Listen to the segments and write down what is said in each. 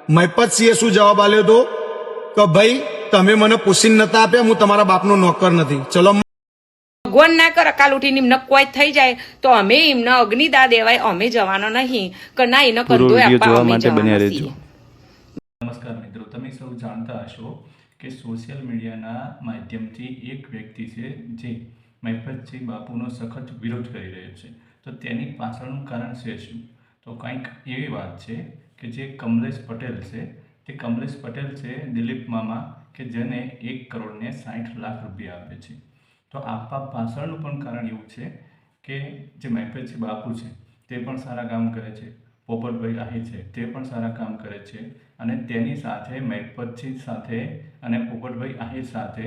મહિપતસિંહે શું જવાબ આપ્યો હતો કે ભાઈ તમે મને પૂછીને નતા આપ્યા, હું તમારા બાપનો નોકર નથી. ચલો ભગવાન ના કર કાલ ઉઠીને એમને કોઈ થઈ જાય તો અમે એમને અગ્નિદા દેવાય અમે જવાનો નહીં કે ના એને કંદોય આપવા અમે જવાના છીએ. નમસ્કાર મિત્રો, તમે સૌ જાણતા હશો કે સોશિયલ મીડિયાના માધ્યમથી એક વ્યક્તિ છે જે મહિપતસિંહ બાપુનો સખત વિરોધ કરી રહ્યો છે. તો તેની પાછળનું કારણ છે શું? તો કંઈક એવી વાત છે કે જે કમલેશ પટેલ છે, તે કમલેશ પટેલ છે દિલીપ મામા કે જેને 1,60,00,000 રૂપિયા આપે છે. તો આપવા પાછળનું પણ કારણ એવું છે કે જે મહિપતસિંહ બાપુ છે તે પણ સારા કામ કરે છે, પોપટભાઈ આહિર છે તે પણ સારા કામ કરે છે, અને તેની સાથે મહિપતસિંહ સાથે અને પોપટભાઈ આહિર સાથે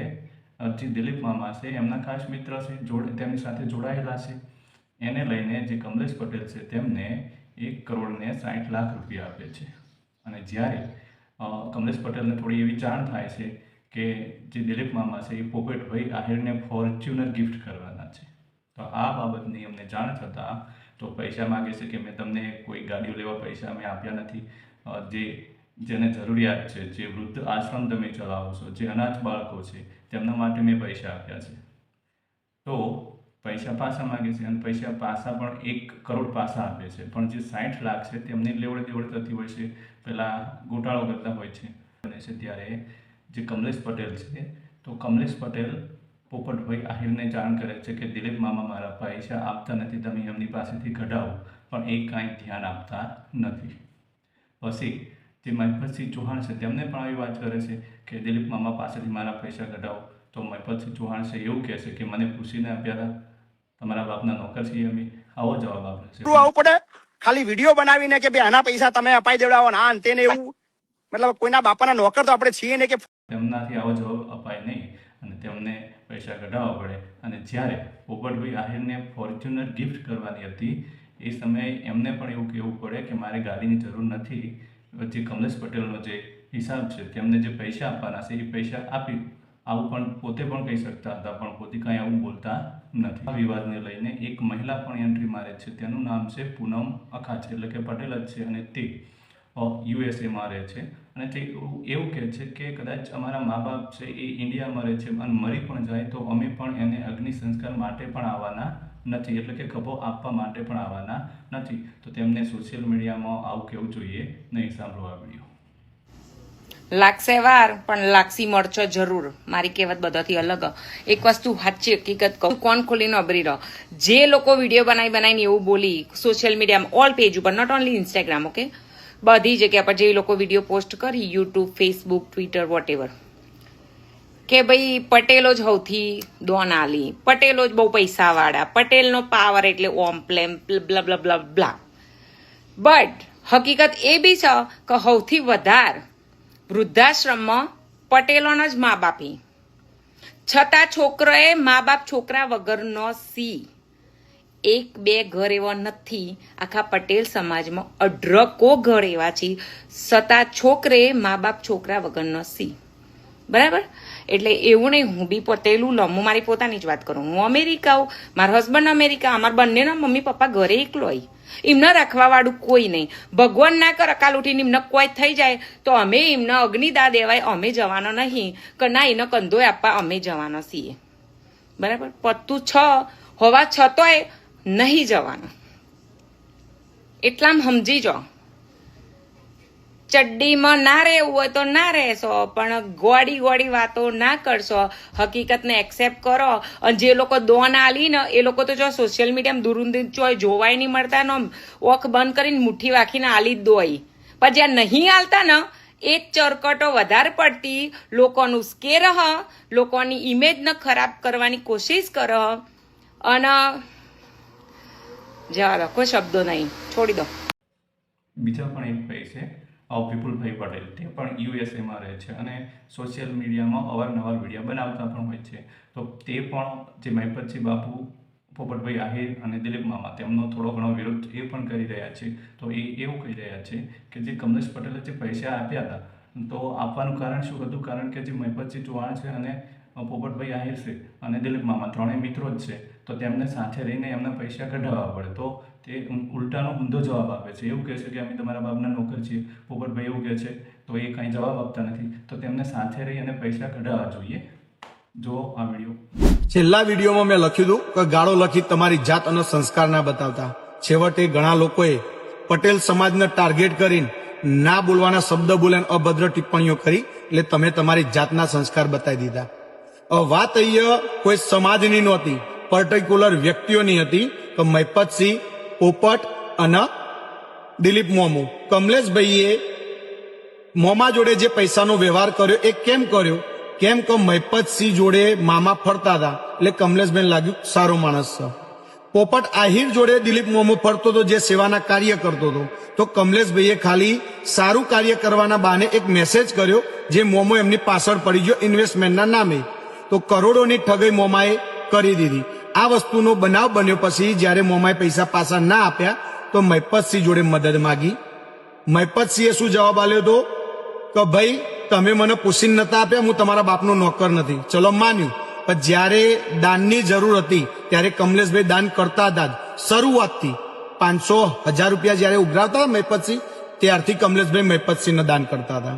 જે દિલીપ મામા છે એમના ખાસ મિત્ર છે, તેમની સાથે જોડાયેલા છે. એને લઈને જે કમલેશ પટેલ છે તેમને 1,60,00,000 રૂપિયા આપે છે. અને જ્યારે કમલેશ પટેલને થોડી એવી જાણ થાય છે કે જે દિલીપ મામા છે એ પોપટભાઈ આહિરને ફોર્ચ્યુનર ગિફ્ટ કરવાના છે, તો આ બાબતની અમને જાણ થતાં તો પૈસા માગે છે કે મેં તમને કોઈ ગાડીઓ લેવા પૈસા અમે આપ્યા નથી, જેને જરૂરિયાત છે, જે વૃદ્ધ આશ્રમ તમે ચલાવો છો, જે અનાથ બાળકો છે તેમના માટે મેં પૈસા આપ્યા છે. તો પૈસા પાછા માગે છે અને પૈસા પાછા પણ 1 કરોડ પાછા આપે છે, પણ જે 60 લાખ છે તેમની લેવડ દેવડ થતી હોય છે, પેલા ગોટાળો કરતા હોય છે. ત્યારે જે કમલેશ પટેલ છે, તો કમલેશ પટેલ પોપટભાઈ આહિરને જાણ કરે છે કે દિલીપ મામા મારા પૈસા આપતા નથી, તમે એમની પાસેથી કઢાવો, પણ એ કાંઈ ધ્યાન આપતા નથી. પછી જે મહિપતસિંહ ચૌહાણ છે તેમને પણ આવી વાત કરે છે કે દિલીપ મામા પાસેથી મારા પૈસા કઢાવો. તો મહિપતસિંહ ચૌહાણ છે એવું કહે છે કે મને પૂછીને આપ્યા હતા, તમારા બાપના નોકર છીએ અમે. આવો જવાબ આપે છે. આવું પડે ખાલી વિડીયો બનાવીને કે બે આના પૈસા તમે અપાઈ દેવડાવો ના અંતે ને એવું, મતલબ કોઈના બાપાના નોકર તો આપણે છીએ ને કે તેમનાથી આવો જવાબ અપાય નહીં અને તેમને પૈસા કઢાવવા પડે. અને જ્યારે પોપટભાઈ આહિરને ફોર્ચ્યુનર ગિફ્ટ કરવાની હતી એ સમયે એમને પણ એવું કહેવું પડે કે મારે ગાડીની જરૂર નથી, જે કમલેશ પટેલનો જે હિસાબ છે તેમને જે પૈસા આપવાના છે એ પૈસા આપી, આવું પણ પોતે પણ કહી શકતા હતા, પણ પોતે કાંઈ આવું બોલતા નથી. આ વિવાદને લઈને એક મહિલા પણ એન્ટ્રી મારે છે, તેનું નામ છે પૂનમ અખાચે, એટલે કે પટેલ જ છે, અને તે યુએસએમાં રહે છે. અને તે એવું કહે છે કે કદાચ અમારા મા બાપ છે એ ઇન્ડિયામાં રહે છે અને મરી પણ જાય તો અમે પણ એને અગ્નિ સંસ્કાર માટે પણ આવવાના નથી, એટલે કે ખભો આપવા માટે પણ આવવાના નથી. તો તેમને સોશિયલ મીડિયામાં આવું કહેવું જોઈએ નહીં. સાંભળો આ વિડીયો. લાગશે વાર પણ લાગસી મળશો જરૂર. મારી કહેવત બધાથી અલગ. એક વસ્તુ સાચી હકીકત કહું, કોણ ખોલીને અબરી રહો. જે લોકો વિડીયો બનાવીને એવું બોલી સોશિયલ મીડિયામાં ઓલ પેજ ઉપર, નોટ ઓનલી ઇન્સ્ટાગ્રામ, ઓકે, બધી જગ્યા પર જે લોકો વિડીયો પોસ્ટ કરી, યુટ્યુબ, ફેસબુક, ટ્વિટર, વોટેવર, કે ભાઈ પટેલો જ સૌથી દોન આલી, પટેલો જ બહુ પૈસાવાળા, પટેલનો પાવર એટલે ઓમ પ્લેમ બ્લા બ્લા બ્લા બ્લા. બટ હકીકત એ બી છે કે સૌથી વધારે વૃદ્ધાશ્રમમાં પટેલોના જ મા બાપી, છતાં છોકરોએ મા બાપ છોકરા વગરનો સી. 1-2 ઘર એવા નથી, આખા પટેલ સમાજમાં 18 ઘર એવા છે, છતાં છોકરે મા બાપ છોકરા વગરનો સી. બરાબર? એટલે એવું નહીં હું બી પટેલું લઉં, હું મારી પોતાની જ વાત કરું. હું અમેરિકા આવું, મારા હસબન્ડ અમેરિકા, અમારા બંનેના મમ્મી પપ્પા ઘરે એકલો હોય, એમને રાખવા વાળું કોઈ નહીં. ભગવાન ના કર કાલ ઉઠીને એમને કોઈ થઈ જાય તો અમે એમને અગ્નિદા દેવાય અમે જવાનો નહીં કે ના એને કંદોય આપવા અમે જવાના છીએ. બરાબર? પત્તું હોવા છતોય નહીં જવાનું, એટલામ સમજી જાઓ. ચડ્ડીમાં ના રહેવું હોય તો ના રહેશો, પણ ગોળી વાતો ના કરશો, હકીકતને એક્સેપ્ટ કરો. અને જે લોકો દોન આલી ને એ લોકો તો જો સોશિયલ મીડિયામાં દૂર ચોય જોવાય નહીં મળતા ને, ઓખ બંધ કરીને મુઠ્ઠી વાખીને આલી જ દોય. પણ જ્યાં નહીં આલતા ને એ ચરકટો વધારે પડતી લોકોનું સ્કેર હ, લોકોની ઇમેજને ખરાબ કરવાની કોશિશ કરો. અને જવા દો, કોઈ શબ્દો નહીં, છોડી દો. બીજા પણ એક ભાઈ છે વિપુલભાઈ પટેલ, તે પણ યુએસએમાં રહે છે અને સોશિયલ મીડિયામાં અવારનવાર વિડીયો બનાવતા પણ હોય છે. તો તે પણ જે મહિપતસિંહ બાપુ, પોપટભાઈ આહિર અને દિલીપ મામા તેમનો થોડો ઘણો વિરોધ એ પણ કરી રહ્યા છે. તો એ એવું કહી રહ્યા છે કે જે કમલેશ પટેલે જે પૈસા આપ્યા હતા, તો આપવાનું કારણ શું હતું? કારણ કે જે મહિપતસિંહ ચૌહાણ છે અને પોપટભાઈ આહિર છે અને દિલીપ મામા ત્રણેય મિત્રો જ છે, તો તેમને સાથે રહીને એમના પૈસા કઢાવવા પડે. તો તે ઉલટાનો ઊંધો જવાબ આપે છે. એવું કહે છે કે અમે તમારા બાપના નોકર છીએ. પોપટભાઈ એવું કહે છે તો એ કાંઈ જવાબ આપતા નથી. તો તેમને સાથે રહી અને પૈસા કઢાવવા જોઈએ. જો આ વિડીયો છેલ્લા વિડીયોમાં મેં લખ્યું હતું કે ગાળો લખી તમારી જાત અને સંસ્કાર ના બતાવતા. છેવટે ઘણા લોકોએ પટેલ સમાજને ટાર્ગેટ કરીને ના બોલવાના શબ્દ બોલ્યા અને અભદ્ર ટિપ્પણીઓ કરી, એટલે તમે તમારી જાતના સંસ્કાર બતાવી દીધા. વાત અહીંયા કોઈ સમાજની નહોતી, પર્ટિક્યુલર વ્યક્તિઓની હતી કે મહિપતસિંહ, પોપટ અને દિલીપ મોમો. કમલેશભાઈએ મોમા જોડે જે પૈસાનો વ્યવહાર કર્યો એ કેમ કર્યો? કેમ કે મહિપતસિંહ જોડે મામા ફરતા હતા એટલે કમલેશભાઈને લાગ્યું સારો માણસ છે. પોપટ આહિર જોડે દિલીપ મોમો ફરતો હતો, જે સેવાના કાર્ય કરતો હતો, તો કમલેશભાઈએ ખાલી સારું કાર્ય કરવાના બહાને એક મેસેજ કર્યો, જે મોમો એમની પાછળ પડી ગયો ઇન્વેસ્ટમેન્ટના નામે. તો કરોડોની ઠગાઈ મોમાએ કરી દીધી. આ વસ્તુનો બનાવ બન્યો પછી જ્યારે મોમાએ પૈસા પાછા ના આપ્યા તો મહિપતસિંહ જોડે મદદ માંગી. મહિપતસિંહે શું જવાબ આપ્યો હતો કે ભાઈ તમે મને પૂછીને નતા આપ્યા, હું તમારા બાપનો નોકર નથી. ચલો માન્યું. પણ જ્યારે દાનની જરૂર હતી ત્યારે કમલેશભાઈ દાન કરતા હતા. શરૂઆતથી 500,000 રૂપિયા જ્યારે ઉઘરાવતા મહિપતસિંહ, ત્યારથી કમલેશભાઈ મહિપતસિંહને દાન કરતા હતા.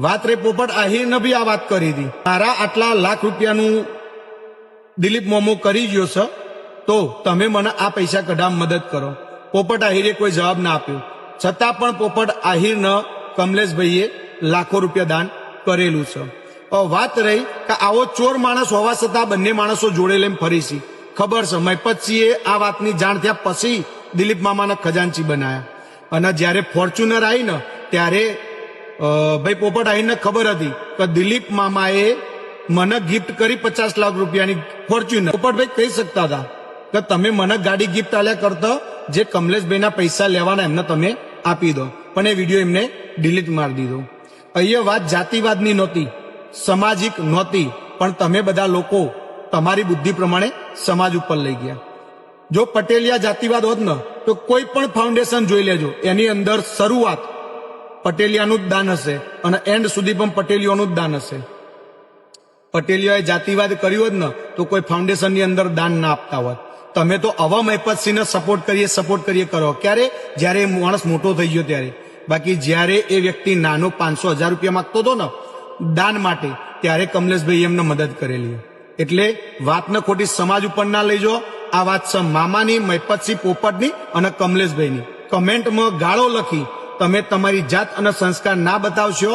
વાત રે પોપટ આહિરને બી આ વાત કરી હતી. મારા આટલા લાખ રૂપિયાનું દિલીપ મોમો કરી ગયો છે, તો તમે મને આ પૈસા કઢાવવા મદદ કરો. પોપટ આહિરે કોઈ જવાબ ના આપ્યો. છતાં પણ પોપટ આહિરને કમલેશભાઈએ લાખો રૂપિયા દાન કરેલું છે. વાત રહી કે આવો ચોર માણસ હોવા છતાં બંને માણસો જોડે લઈને ફરી છે. ખબર છે મહિપતસિંહે આ વાતની જાણ થયા પછી દિલીપ મામાના ખજાનચી બનાયા. અને જ્યારે ફોર્ચ્યુનર આવી ને ત્યારે ભાઈ પોપટ આહિરને ખબર હતી કે દિલીપ મામાએ મને ગિફ્ટ કરી 50 લાખ રૂપિયાની ફોર્ચ્યુનર. પોપટભાઈ કહી શકતા હતા કે તમે મને ગાડી ગિફ્ટ આલ્યા કરતા જે કમલેશભાઈના પૈસા લેવાના એમને તમે આપી દો. પણ એ વિડીયો એમને ડિલીટ મારી દીધો. અહીંયા વાત જાતિવાદની નહોતી, સામાજિક નહોતી, પણ તમે બધા લોકો તમારી બુદ્ધિ પ્રમાણે સમાજ ઉપર લઈ ગયા. જો પટેલિયા જાતિવાદ હોત ને તો કોઈ પણ ફાઉન્ડેશન જોઈ લેજો, એની અંદર શરૂઆત પટેલિયાનું જ દાન હશે અને એન્ડ સુધી પણ પટેલિયોનું જ દાન હશે. પટેલિયાએ જાતિવાદ કર્યો હોત ને તો કોઈ ફાઉન્ડેશનની અંદર દાન ના આપતા હોત. તમે તો આવા મહિપતસિંહને સપોર્ટ કરીએ કરો. ક્યારે? જ્યારે એ માણસ મોટો થઈ ગયો ત્યારે. બાકી જ્યારે એ વ્યક્તિ નાનો 500,000 રૂપિયા માંગતો હતો ને દાન માટે, ત્યારે કમલેશભાઈ એમને મદદ કરેલી. એટલે વાતને ખોટી સમાજ ઉપર ના લઈ જાઓ. આ વાત છે મામાની, મહિપતસિંહ પોપટની અને કમલેશભાઈની. કમેન્ટમાં ગાળો લખી તમે તમારી જાત અને સંસ્કાર ના બતાવશો